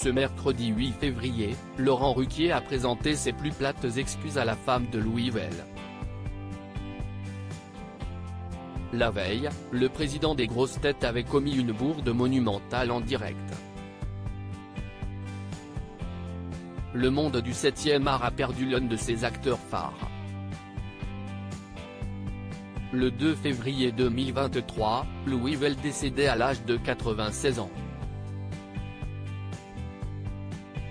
Ce mercredi 8 février, Laurent Ruquier a présenté ses plus plates excuses à la femme de Louis Well. La veille, le président des grosses têtes avait commis une bourde monumentale en direct. Le monde du 7e art a perdu l'un de ses acteurs phares. Le 2 février 2023, Louis Well décédait à l'âge de 96 ans.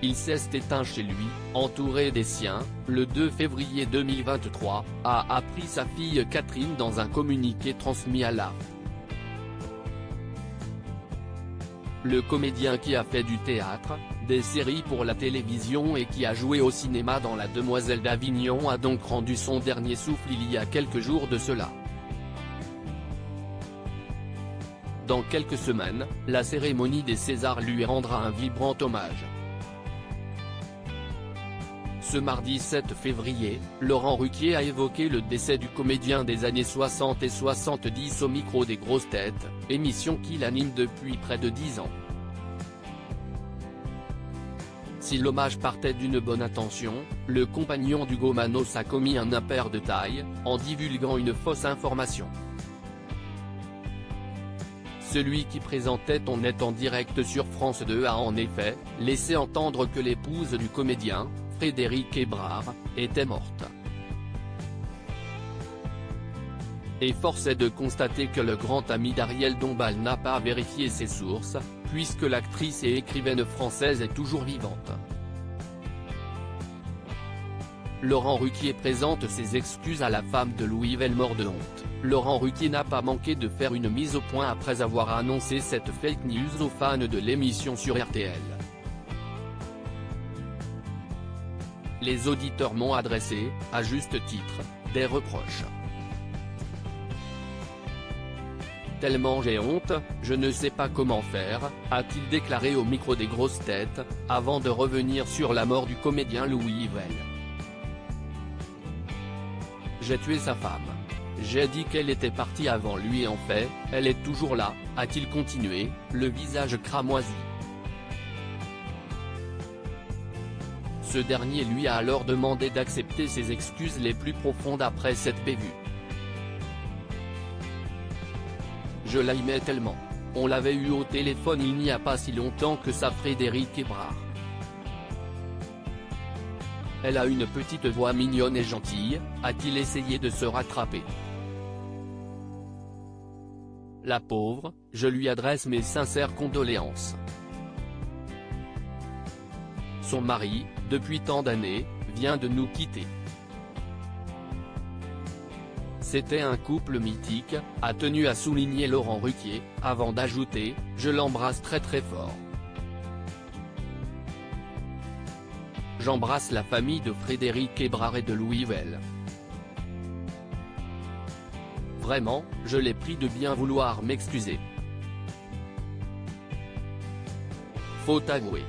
Il s'est éteint chez lui, entouré des siens, le 2 février 2023, a appris sa fille Catherine dans un communiqué transmis à l'AFP. Le comédien qui a fait du théâtre, des séries pour la télévision et qui a joué au cinéma dans La Demoiselle d'Avignon a donc rendu son dernier souffle il y a quelques jours de cela. Dans quelques semaines, la cérémonie des Césars lui rendra un vibrant hommage. Ce mardi 7 février, Laurent Ruquier a évoqué le décès du comédien des années 60 et 70 au micro des grosses têtes, émission qu'il anime depuis près de 10 ans. Si l'hommage partait d'une bonne intention, le compagnon d'Hugo Manos a commis un impair de taille, en divulguant une fausse information. Celui qui présentait On est en direct sur France 2 a en effet laissé entendre que l'épouse du comédien, Frédéric Hébrard, était morte. Et force est de constater que le grand ami d'Ariel Dombal n'a pas vérifié ses sources, puisque l'actrice et écrivaine française est toujours vivante. Laurent Ruquier présente ses excuses à la femme de Louis Well mort de honte. Laurent Ruquier n'a pas manqué de faire une mise au point après avoir annoncé cette fake news aux fans de l'émission sur RTL. Les auditeurs m'ont adressé, à juste titre, des reproches. Tellement j'ai honte, je ne sais pas comment faire, a-t-il déclaré au micro des grosses têtes, avant de revenir sur la mort du comédien Louis Well. J'ai tué sa femme. J'ai dit qu'elle était partie avant lui et en fait, elle est toujours là, a-t-il continué, le visage cramoisi. Ce dernier lui a alors demandé d'accepter ses excuses les plus profondes après cette bévue. Je l'aimais tellement. On l'avait eu au téléphone il n'y a pas si longtemps que ça, Frédéric Hébrard. Elle a une petite voix mignonne et gentille, a-t-il essayé de se rattraper. La pauvre, je lui adresse mes sincères condoléances. Son mari, depuis tant d'années, vient de nous quitter. C'était un couple mythique, a tenu à souligner Laurent Ruquier, avant d'ajouter « Je l'embrasse très très fort ». J'embrasse la famille de Frédéric Hébrard et de Louis Well. Vraiment, je les prie de bien vouloir m'excuser. Faut avouer.